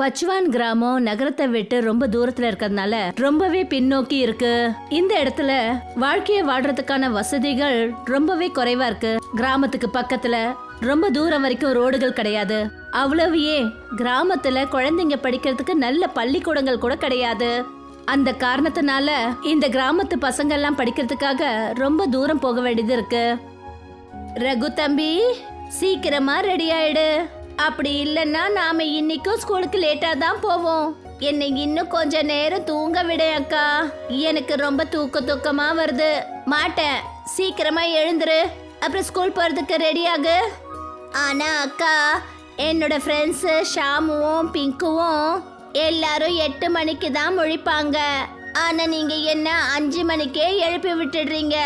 பச்சுவான் கிராமம் நகரத்தை விட்டு ரொம்ப தூரத்துல இருக்கிறதுனால ரொம்பவே பின்னோக்கி இருக்கு. இந்த இடத்துல வாழ்க்கைய வாழ்றதுக்கான வசதிகள் ரொம்பவே குறைவா இருக்கு. கிராமத்துக்கு பக்கத்துல ரொம்ப தூரம் வரைக்கும் ரோடுகள் கிடையாது. அவ்வளவு ஏன் கிராமத்துல குழந்தைங்க படிக்கிறதுக்கு நல்ல பள்ளிக்கூடங்கள் கூட கிடையாது. அந்த காரணத்தினால இந்த கிராமத்து பசங்க எல்லாம் படிக்கிறதுக்காக ரொம்ப தூரம் போக வேண்டியது இருக்கு. ரகு தம்பி, சீக்கிரமா ரெடி ஆயிடு. அப்படி இல்லைன்னா நாம இன்னைக்கும் ஸ்கூலுக்கு லேட்டா தான் போவோம். என்னை இன்னும் கொஞ்ச நேரம் தூங்க விட அக்கா. எனக்கு ரொம்ப தூக்கமா வருது. மாட்டேன், சீக்கிரமா எழுந்துரு. அப்புறம் ஸ்கூல் போறதுக்கு ரெடி ஆகு. ஆனா அக்கா, என்னோட ஃப்ரெண்ட்ஸ் ஷாமுவும் பிங்குவும் எல்லாரும் 8 மணிக்கு தான் முழிப்பாங்க. ஆனா நீங்க என்ன 5 மணிக்கே எழுப்பி விட்டுடுறீங்க.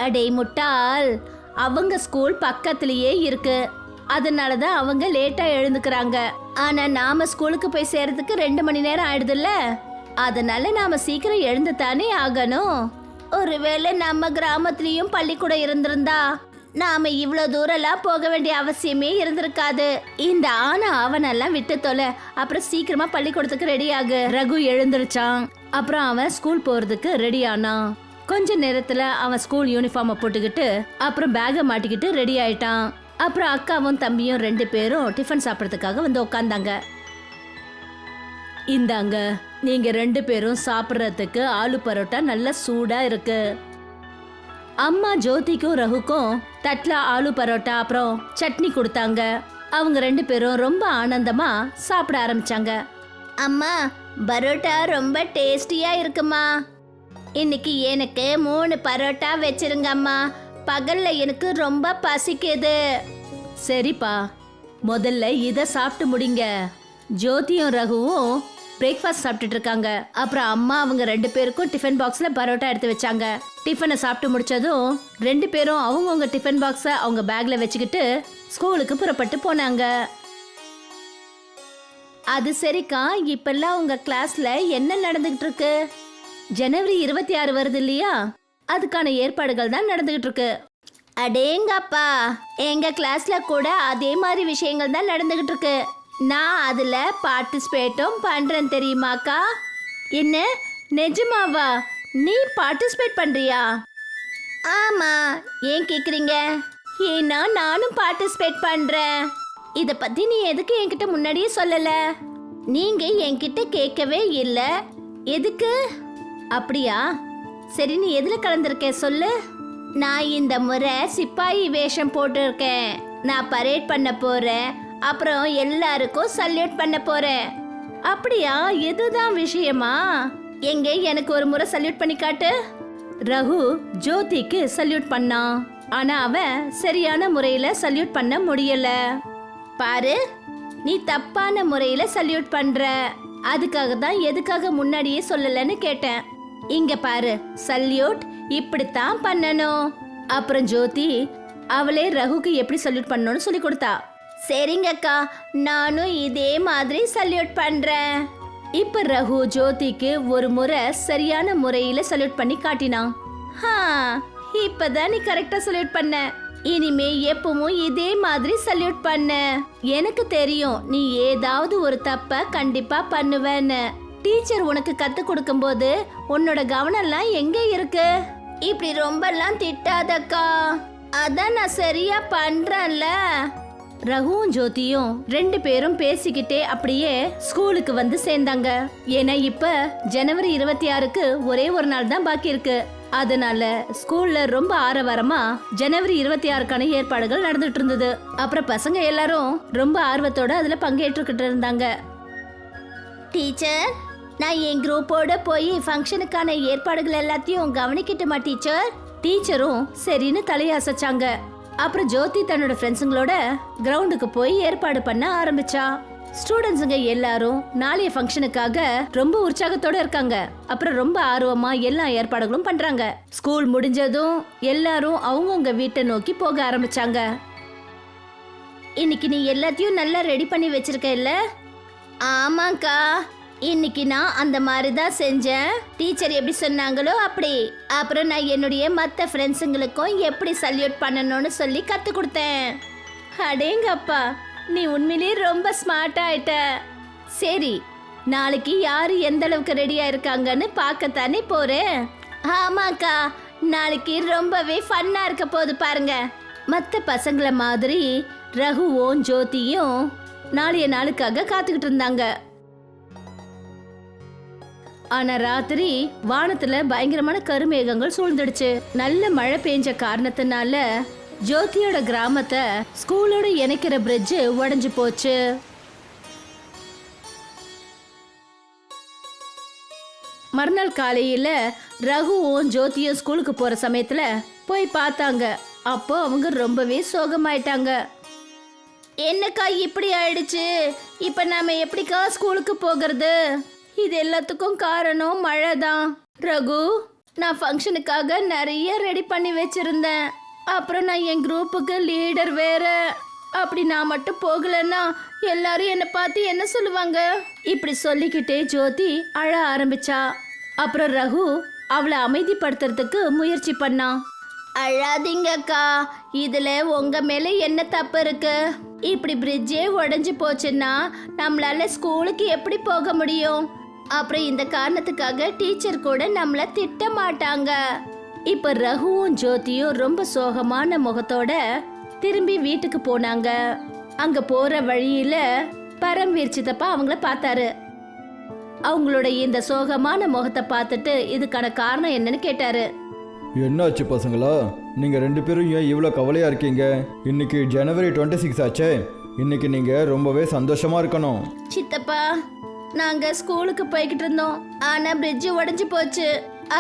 அடே முட்டாள், அவங்க ஸ்கூல் பக்கத்திலேயே இருக்கு. அதனாலதான் அவங்க லேட்டா எழுந்துக்கிறாங்க. ஆனா நாம ஸ்கூலுக்கு போய் சேர்றதுக்கு 2 மணி நேரம் ஆயிடுதுல்ல. அதனால நாம சீக்கிரம் எழுந்து தானே ஆகணும். ஒருவேளை நம்ம கிராமத்திலயும் பள்ளிக்கூடம் இருந்திருந்தா நாம இவ்வளவு தூரம்லாம் போக வேண்டிய அவசியமே இருந்திருக்காது. இந்த அவனெல்லாம் விட்டு தொலை. அப்புறம் சீக்கிரமா பள்ளிக்கூடத்துக்கு ரெடி ஆகு. ரகு எழுந்திருச்சான். அப்புறம் அவன் ஸ்கூல் போறதுக்கு ரெடி ஆனான். கொஞ்ச நேரத்துல அவன் ஸ்கூல் யூனிஃபார்மை போட்டுக்கிட்டு அப்புறம் பேகை மாட்டிக்கிட்டு ரெடி ஆயிட்டான். அப்புறம் அக்காவும் தம்பியும் 2 பேரும் டிஃபன் சாப்பிட்றதுக்காக வந்து உட்காந்தாங்க. இந்தாங்க, நீங்க 2 பேரும் சாப்பிட்றதுக்கு ஆலு பரோட்டா நல்ல சூடா இருக்கு. அம்மா ஜோதிக்கும் ரகுக்கும் தட்ல ஆலு பரோட்டா அப்புறம் சட்னி கொடுத்தாங்க. அவங்க 2 பேரும் ரொம்ப ஆனந்தமா சாப்பிட ஆரம்பிச்சாங்க. அம்மா, பரோட்டா ரொம்ப டேஸ்டியா இருக்குமா. இன்னைக்கு எனக்கு 3 பரோட்டா வச்சிருங்க அம்மா. பகல்ல எனக்கு ரொம்ப பசிக்குது. சரிப்பா, முதல்ல இத சாப்பிட்டு முடிங்க. ஜோதியும் ரகுவும் பிரேக்ஃபாஸ்ட் சாப்பிட்டுட்டு இருக்காங்க. அப்புறம் அம்மா அவங்க 2 பேருக்கும் டிஃபன் பாக்ஸ்ல பரோட்டா எடுத்து வச்சாங்க. டிஃபனை சாப்பிட்டு முடிச்சதும் 2 பேரும் அவங்கவுங்க டிஃபன் பாக்ஸை அவங்க பேக்ல வச்சுக்கிட்டு ஸ்கூலுக்கு புறப்பட்டு போனாங்க. அது சரிக்கா, இப்பெல்லாம் உங்க கிளாஸ்ல என்ன நடந்துகிட்டு இருக்கு? ஜனவரி 26 வருது இல்லையா? அதுக்கான ஏற்பாடுகள் தான் நடந்துகிட்டு இருக்கு. அடேங்கப்பா, எங்க கிளாஸ்ல கூட அதே மாதிரி விஷயங்கள் தான் நடந்துகிட்டு இருக்கு. நான் அதுல பார்ட்டிசிபேட்டும் பண்றேன் தெரியுமாக்கா. என்ன, நிஜமாவா? நீ பார்ட்டிசிபேட் பண்றியா? ஆமா, ஏன் கேக்குறீங்க? ஏன்னா நானும் பார்ட்டிசிபேட் பண்றேன். இத பத்தி நீ எதுக்கு என்கிட்ட முன்னாடியே சொல்லல? நீங்க என்கிட்ட கேட்கவே இல்ல. எதுக்கு? அப்படியா? சரி, நீ எதுல கலந்துருக்க சொல்லு. நான் இந்த முறை சிப்பாயி வேஷம் போட்டிருக்கேன். நான் பரேட் பண்ண போறேன். அப்புறம் எல்லாருக்கும் சல்யூட் பண்ண போறேன். அப்படியா? இதுதான் விஷயமா? எங்க எனக்கு ஒரு முறை சல்யூட் பண்ணி காட்டு. ரகு ஜோதிக்கு சல்யூட் பண்ணான். ஆனா அவன் சரியான முறையில சல்யூட் பண்ண முடியல. பாரு, நீ தப்பான முறையில சல்யூட் பண்ற. அதுக்காக தான் எதுக்காக முன்னாடியே சொல்லலன்னு கேட்டேன். இங்க பாரு, சல்யூட் இப்படித்தான் பண்ணணும். அப்புறம் ஜோதி அவளே ரகுக்கு எப்படி சல்யூட் பண்ணணும்னு சொல்லி கொடுத்தா. சரிங்கக்கா, நானும் இதே மாதிரி சல்யூட் பண்றேன். இப்ப ரகு ஜோதிக்கு ஒரு முறை சரியான முறையில சல்யூட் பண்ணி காட்டினான். இப்பதான் நீ கரெக்டா சல்யூட் பண்ண. இனிமே எப்பவும் இதே மாதிரி சல்யூட் பண்ண. எனக்கு தெரியும் நீ ஏதாவது ஒரு தப்ப கண்டிப்பா பண்ணுவேன்னு. டீச்சர் உனக்கு கத்து கொடுக்கும் போது உன்னோட கவனம் எல்லாம் எங்க இருக்கு? இப்படி ரொம்பலாம் திட்டாதக்கா. அதான் நான் சரியா பண்றேன்ல. ரகுவும் ஜோதியும் 2 பேரும் பேசிக்கிட்டே அப்படியே ஸ்கூலுக்கு வந்து சேர்ந்தாங்க. ஏன்னா இப்ப ஜனவரி 26க்கு ஒரே ஒரு நாள் தான் பாக்கி இருக்கு. அதனால ஸ்கூல்ல ரொம்ப ஆரவாரமா ஜனவரி 26க்கான ஏற்பாடுகள் நடந்துட்டு இருந்தது. அப்புறம் பசங்க எல்லாரும் ரொம்ப ஆர்வத்தோட அதுல பங்கேற்றுக்கிட்டு இருந்தாங்க. டீச்சர், நான் என் குரூப்போட போய் ஃபங்க்ஷனுக்கான ஏற்பாடுகள் எல்லாத்தையும் கவனிக்கட்டுமா டீச்சர்? டீச்சரும் சரின்னு தலையசைச்சாங்க. அப்புறம் ஜோதி தன்னோட ஃப்ரெண்ட்ஸுங்களோட கிரவுண்டுக்கு போய் ஏற்பாடு பண்ண ஆரம்பிச்சா. ஸ்டூடெண்ட்ஸுங்க எல்லாரும் நாளைய ஃபங்க்ஷனுக்காக ரொம்ப உற்சாகத்தோட இருக்காங்க. அப்புறம் ரொம்ப ஆர்வமா எல்லா ஏற்பாடுகளும் பண்றாங்க. ஸ்கூல் முடிஞ்சதும் எல்லாரும் அவங்கவுங்க வீட்டை நோக்கி போக ஆரம்பிச்சாங்க. இன்னைக்கு நீ எல்லாத்தையும் நல்லா ரெடி பண்ணி வச்சிருக்க இல்ல? ஆமாக்கா, இன்னைக்கு நான் அந்த மாதிரி தான் செஞ்சேன். டீச்சர் எப்படி சொன்னாங்களோ அப்படி. அப்புறம் நான் என்னுடைய மற்ற ஃப்ரெண்ட்ஸுங்களுக்கும் எப்படி சல்யூட் பண்ணணும்னு சொல்லி கற்றுக் கொடுத்தேன். அடேங்கப்பா, நீ உண்மையிலேயே ரொம்ப ஸ்மார்ட் ஆயிட்ட. சரி, நாளைக்கு யாரு எந்த அளவுக்கு ரெடியா இருக்காங்கன்னு பார்க்கத்தானே போறேன். ஆமாக்கா, நாளைக்கு ரொம்பவே ஃபன்னா இருக்க போகுது பாருங்க. மற்ற பசங்கள மாதிரி ரகுவும் ஜோதியும் நாளைய நாளுக்காக காத்துக்கிட்டு இருந்தாங்க. ஆனா ராத்திரி வானத்துல பயங்கரமான கருமேகங்கள் சூழ்ந்துடுச்சு. நல்ல மழை பெஞ்ச காரணத்தினால ஜோதியோட கிராமத்தை ஸ்கூலோட இணைக்கிற பிரிட்ஜ் உடைஞ்சு போச்சு. மறுநாள் காலையில ரகுவும் ஜோதியும் ஸ்கூலுக்கு போற சமயத்துல போய் பார்த்தாங்க. அப்போ அவங்க ரொம்பவே சோகமாயிட்டாங்க. என்னக்கா இப்படி ஆயிடுச்சு? இப்ப நாம எப்படிக்கா ஸ்கூலுக்கு போகிறது? இது எல்லாத்துக்கும் காரணம் மழை தான். ரகு, நான் ஃபங்க்ஷனுக்காக நிறைய ரெடி பண்ணி வச்சிருந்தேன். அப்புறம் நான் என் குரூப்புக்கு லீடர் வேற. அப்படி நான் மட்டும் போகலன்னா எல்லாரும் என்னை பார்த்து என்ன சொல்லுவாங்க? இப்படி சொல்லிக்கிட்டே ஜோதி அழ ஆரம்பிச்சா. அப்புறம் ரகு அவளை அமைதிப்படுத்துறதுக்கு முயற்சி பண்ணான். அழாதீங்கக்கா, இதுல உங்க மேல என்ன தப்பு இருக்கு? இப்படி பிரிட்ஜே உடைஞ்சு போச்சுன்னா நம்மளால ஸ்கூலுக்கு எப்படி போக முடியும்? அப்புறம் இந்த காரணத்துக்காக டீச்சர் கூட நம்மள திட்ட மாட்டாங்க. இப்ப ரகுவும் ஜோதியும் ரொம்ப சோகமான முகத்தோட திரும்பி வீட்டுக்கு போனாங்க. அங்க போற வழியில பரம்வீர் சித்தப்பா அவங்கள பார்த்தாரு. அவங்களோட இந்த சோகமான முகத்தை பார்த்துட்டு இதுக்கான காரணம் என்னன்னு கேட்டாரு. என்னாச்சு பசங்களா, நீங்கள் 2 பேரும் ஏன் இவ்வளோ கவலையாக இருக்கீங்க? இன்னைக்கு ஜனவரி 26 ஆச்சே. இன்னைக்கு நீங்கள் ரொம்பவே சந்தோஷமாக இருக்கணும். சித்தப்பா, நாங்க ஸ்கூலுக்கு போய்கிட்டு இருந்தோம். ஆனா பிரிட்ஜ் உடைஞ்சு போச்சு.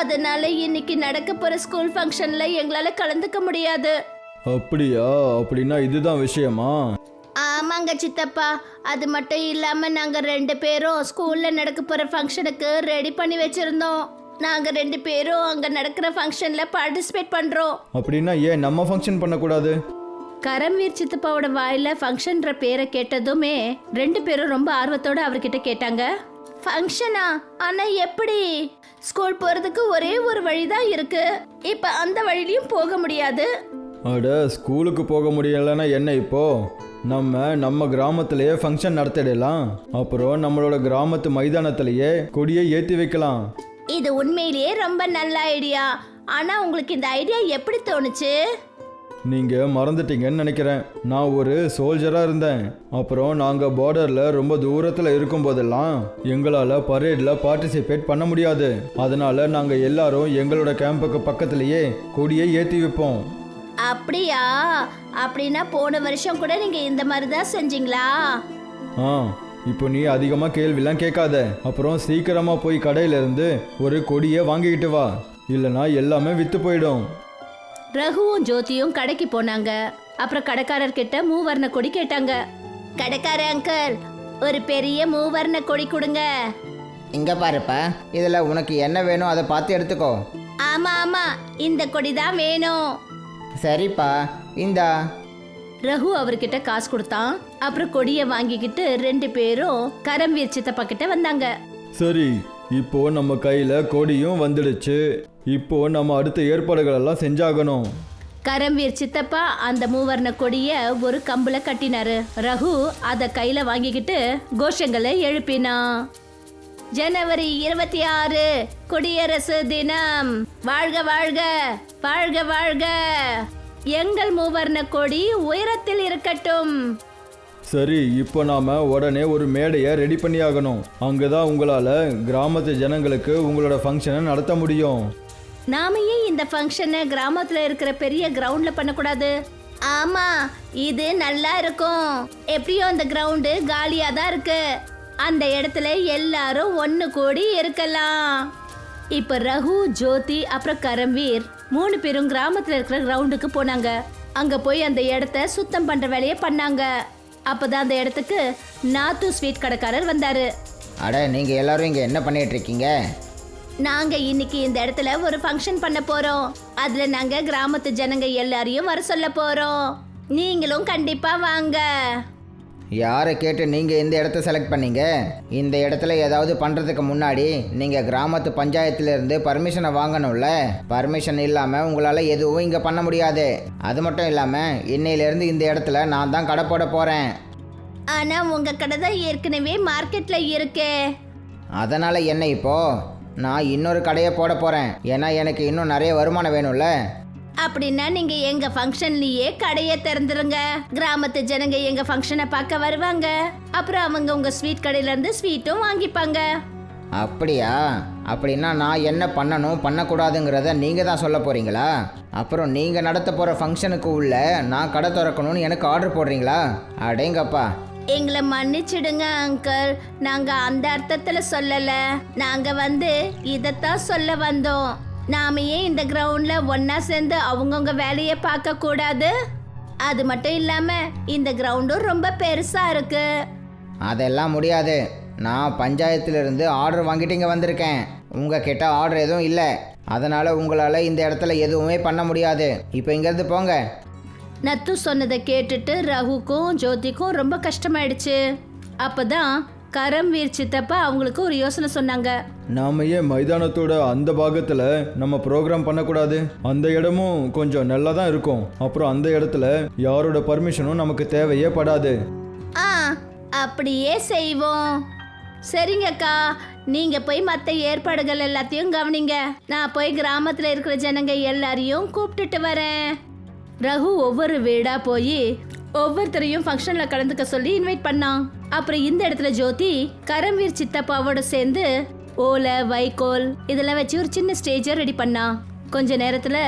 அதனால இன்னைக்கு நடக்க போற ஸ்கூல் ஃபங்க்ஷன்ல எங்களால கலந்துக்க முடியாது. அப்படியா? அப்படின்னா இதுதான் விஷயமா? ஆமாங்க சித்தப்பா, அது மட்டும் இல்லாம நாங்க 2 பேரும் ஸ்கூல்ல நடக்க போற ஃபங்க்ஷனுக்கு ரெடி பண்ணி வச்சிருந்தோம். நாங்க 2 பேரும் அங்க நடக்கிற ஃபங்க்ஷன்ல பார்ட்டிசிபேட் பண்றோம். அப்படின்னா ஏன் நம்ம ஃபங்க்ஷன் பண்ணக்கூடாது? கரம்வீர் சித்தப்பாவோட வாயில ஃபங்க்ஷன்ற பேரை கேட்டதுமே 2 பேரும் ரொம்ப ஆர்வத்தோட அவர்கிட்ட கேட்டாங்க. ஃபங்க்ஷனா? ஆனா எப்படி? ஸ்கூல் போறதுக்கு ஒரே ஒரு வழிதான் இருக்கு. இப்ப அந்த வழியிலயும் போக முடியாது. அட, ஸ்கூலுக்கு போக முடியலன்னா என்ன? இப்போ நம்ம கிராமத்திலேயே ஃபங்க்ஷன் நடத்திடலாம். அப்புறம் நம்மளோட கிராமத்து மைதானத்திலேயே கொடியை ஏற்றி வைக்கலாம். இது உண்மையிலேயே ரொம்ப நல்ல ஐடியா. ஆனா உங்களுக்கு இந்த ஐடியா எப்படி தோணுச்சு? நீங்கள் மறந்துட்டீங்கன்னு நினைக்கிறேன். நான் ஒரு சோல்ஜராக இருந்தேன். அப்புறம் நாங்கள் பார்டரில் ரொம்ப தூரத்தில் இருக்கும்போதெல்லாம் எங்களால் பரேடில் பார்ட்டிசிபேட் பண்ண முடியாது. அதனால நாங்கள் எல்லாரும் எங்களோட கேம்புக்கு பக்கத்துலேயே கொடியை ஏற்றி வைப்போம். அப்படியா? அப்படின்னா போன வருஷம் கூட நீங்க இந்த மாதிரி தான் செஞ்சீங்களா? ஆ, இப்போ நீ அதிகமாக கேள்விலாம் கேட்காத. அப்புறம் சீக்கிரமாக போய் கடையிலேருந்து ஒரு கொடியை வாங்கிக்கிட்டு வா, இல்லைனா எல்லாமே விற்று போயிடும். ரகுவும் ஜோதியும் கடைக்கு போனாங்க. அப்புறம் கடைக்காரர்கிட்ட மூவர்ண கொடி கேட்டாங்க. கடைக்கார அங்கிள், ஒரு பெரிய மூவர்ண கொடி கொடுங்க. இங்க பாருப்பா, இதுல உனக்கு என்ன வேணும் அதை பார்த்து எடுத்துக்கோ. ஆமா ஆமா, இந்த கொடி தான் வேணும். சரிப்பா, இந்தா. ரகு அவர்கிட்ட காசு கொடுத்தான். அப்புறம் கொடியை வாங்கிக்கிட்டு 2 பேரும் கரம்வீர் சித்தப்பா கிட்ட வந்தாங்க. சரி, இப்போ நம்ம கையில் கொடியும் வந்துடுச்சு. இப்போ நம்ம அடுத்த ஏற்பாடுகள் எல்லாம் செஞ்சாகணும். கரம்வீர் சித்தப்பா அந்த மூவர்ண கொடிய ஒரு கம்புல கட்டினாரு. ரகு அத கையில வாங்கிக்கிட்டு கோஷங்களை எழுப்பினான். ஜனவரி 26 குடியரசு தினம். வாழ்க வாழ்க, வாழ்க வாழ்க. எங்கள் மூவர்ண கொடி உயரத்தில் இருக்கட்டும். சரி, இப்போ நாம உடனே ஒரு மேடையை ரெடி பண்ணி ஆகணும். அங்கதான் உங்களால கிராமத்து ஜனங்களுக்கு உங்களோட ஃபங்க்ஷனை நடத்த முடியும். நாம ஏன் இந்த ஃபங்க்ஷனை கிராமத்துல இருக்கிற பெரிய கிரவுண்ட்ல பண்ணக்கூடாது? ஆமா, இது நல்லா இருக்கும். எப்படியோ அந்த கிரவுண்டு காலியா தான் இருக்கு. அந்த இடத்துல எல்லாரும் ஒன்னு கூடி இருக்கலாம். இப்ப ரகு, ஜோதி அப்புறம் கரம்வீர் 3 பேரும் கிராமத்துல இருக்கிற கிரவுண்டுக்கு போனாங்க. அங்க போய் அந்த இடத்த சுத்தம் பண்ற வேலையை பண்ணாங்க. அப்பதான் அந்த இடத்துக்கு நாத்து ஸ்வீட் கடைக்காரர் வந்தாரு. அட, நீங்க எல்லாரும் இங்க என்ன பண்ணிட்டு இருக்கீங்க? நாங்க இன்னைக்கு இந்த இடத்துல ஒரு ஃபங்க்ஷன் பண்ண போறோம். அதுல நாங்க கிராமத்து ஜனங்க எல்லாரையும் வர சொல்ல போறோம். நீங்களும் கண்டிப்பா வாங்க. யாரை கேட்டு நீங்க இந்த இடத்த செலக்ட் பண்ணீங்க? இந்த இடத்துல ஏதாவது பண்றதுக்கு முன்னாடி நீங்க கிராமத்து பஞ்சாயத்துல இருந்து பர்மிஷனை வாங்கணும்ல. பர்மிஷன் இல்லாம உங்களால எதுவும் இங்க பண்ண முடியாது. அது மட்டும் இல்லாம இன்னையில இருந்து இந்த இடத்துல நான் தான் கடை போட போறேன். ஆனா உங்க கடை தான் ஏற்கனவே மார்க்கெட்ல இருக்கே. அதனால் என்ன இப்போ? நான் இன்னொரு கடையை போட போகிறேன். ஏன்னா எனக்கு இன்னும் நிறைய வருமானம் வேணும்ல. அப்படின்னா நீங்க எங்க ஃபங்க்ஷன்லயே கடையை திறந்துருங்க. கிராமத்து ஜனங்க எங்க ஃபங்க்ஷனை பார்க்க வருவாங்க. அப்புறம் அவங்க உங்க ஸ்வீட் கடையில இருந்து ஸ்வீட்டும் வாங்கிப்பாங்க. அப்படியா? அப்படின்னா நான் என்ன பண்ணணும் பண்ணக்கூடாதுங்கிறத நீங்கள் தான் சொல்ல போகிறீங்களா? அப்புறம் நீங்கள் நடத்த போகிற ஃபங்க்ஷனுக்கு உள்ள நான் கடை திறக்கணும்னு எனக்கு ஆர்டர் போடுறீங்களா? அடேங்கப்பா. எங்களை மன்னிச்சிடுங்க அங்கிள், நாங்க அந்த அர்த்தத்துல சொல்லல. நாங்க இதத்தான் சொல்ல வந்தோம். நாம ஏன் இந்த கிரவுண்ட்ல ஒன்னா சேர்ந்து அவங்கவுங்க வேலையை பார்க்க கூடாது? அது மட்டும் இல்லாம இந்த கிரவுண்டும் ரொம்ப பெருசா இருக்கு. அதெல்லாம் முடியாது. நான் பஞ்சாயத்திலிருந்து ஆர்டர் வாங்கிட்டு இங்கே வந்திருக்கேன். உங்ககிட்ட ஆர்டர் எதுவும் இல்லை. அதனால் உங்களால் இந்த இடத்துல எதுவுமே பண்ண முடியாது. இப்போ இங்கேருந்து போங்க. நத்து சொன்னதை கேட்டுட்டு ரகுக்கும் ஜோதிக்கும் ரொம்ப கஷ்டமாயிடுச்சு. அப்பதான் கரம்வீர் சித்தப்பா அவங்களுக்கு ஒரு யோசனை சொன்னாங்க. நாம ஏன் மைதானத்தோட அந்த பாகத்தில் நம்ம ப்ரோக்ராம் பண்ணக்கூடாது? அந்த இடமும் கொஞ்சம் நல்லா தான் இருக்கும். அப்புறம் அந்த இடத்துல யாரோட பர்மிஷனும் நமக்கு தேவையே படாது. ஆ, அப்படியே செய்வோம். சரிங்கக்கா, நீங்க போய் மற்ற ஏற்பாடுகள் எல்லாத்தையும் கவனிங்க. நான் போய் கிராமத்துல இருக்கிற ஜனங்க எல்லாரையும் கூப்பிட்டுட்டு வரேன். ரகு ஒவ்வொரு வீடா போய் ஒவ்வொருத்தரையும் ஃபங்க்ஷன்ல கலந்துக்க சொல்லி இன்வைட் பண்ணான். அப்புறம் இந்த இடத்துல ஜோதி கரம்வீர் சித்தப்பாவோட சேர்ந்து ஓலை, வைக்கோல் இதெல்லாம் வச்சு ஒரு சின்ன ஸ்டேஜை ரெடி பண்ணான். கொஞ்ச நேரத்துல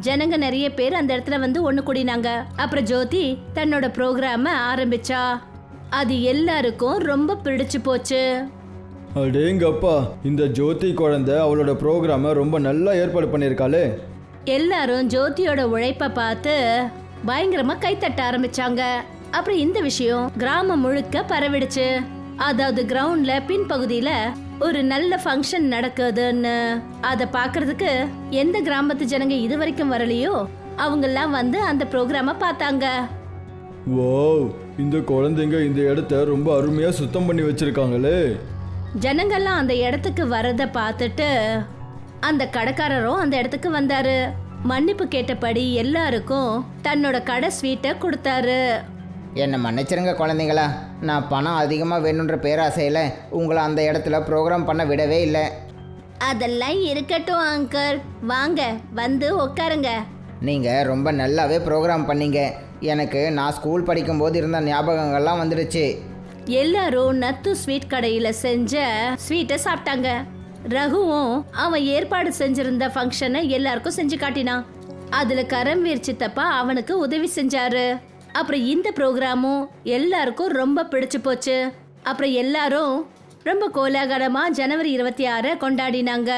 ஜனங்க நிறைய பேர் அந்த இடத்துல ஒண்ணு கூடினாங்க. அப்புறம் ஜோதி தன்னோட ப்ரோக்ராம ஆரம்பிச்சா. அது எல்லாருக்கும் ரொம்ப பிடிச்சு போச்சு. அடேங்கப்பா, இந்த ஜோதி குழந்தை அவளோட ப்ரோக்ராமை ரொம்ப நல்லா ஏற்பாடு பண்ணியிருக்காளே. எல்லாரும் ஜோதியோட உழைப்பை பார்த்து பயங்கரமா கைத்தட்ட ஆரம்பிச்சாங்க. அப்புறம் இந்த விஷயம் கிராமம் முழுக்க பரவிடுச்சு. அதாவது கிரவுண்ட்ல பின்பகுதியில ஒரு நல்ல ஃபங்க்ஷன் நடக்குதுன்னு அதை பார்க்கறதுக்கு எந்த கிராமத்து ஜனங்க இது வரைக்கும் வரலையோ அவங்கெல்லாம் அந்த ப்ரோக்ராம பார்த்தாங்க. வாவ், இந்த குழந்தைங்க இந்த இடத்த ரொம்ப அருமையாக சுத்தம் பண்ணி வச்சிருக்காங்களே. ஜனங்கள்லாம் அந்த இடத்துக்கு வரத பார்த்துட்டு அந்த கடைக்காரரும் அந்த இடத்துக்கு வந்தாரு. மன்னிப்பு கேட்டபடி எல்லாருக்கும் தன்னோட கடை ஸ்வீட்டை கொடுத்தாரு. என்னை மன்னிச்சிருங்க குழந்தைங்களா. நான் பணம் அதிகமாக வேணுன்ற பேராசையில் உங்களை அந்த இடத்துல ப்ரோக்ராம் பண்ண விடவே இல்லை. அதெல்லாம் இருக்கட்டும் அங்கிள், வாங்க உட்காருங்க. நீங்கள் ரொம்ப நல்லாவே ப்ரோக்ராம் பண்ணீங்க. எனக்கு நான் ஸ்கூல் படிக்கும்போது இருந்த ஞாபகங்கள்லாம் வந்துடுச்சு. எல்லாரும் நத்து ஸ்வீட் கடையில செஞ்ச ஸ்வீட்டை சாப்பிட்டாங்க. ரகுவும் அவன் ஏற்பாடு செஞ்சிருந்த ஃபங்க்ஷனை எல்லாருக்கும் செஞ்சு காட்டினான். அதுல கரம்வீர் சித்தப்பா அவனுக்கு உதவி செஞ்சாரு. அப்புறம் இந்த ப்ரோக்ராமும் எல்லாருக்கும் ரொம்ப பிடிச்சு போச்சு. அப்புறம் எல்லாரும் ரொம்ப கோலாகலமா ஜனவரி 26 கொண்டாடினாங்க.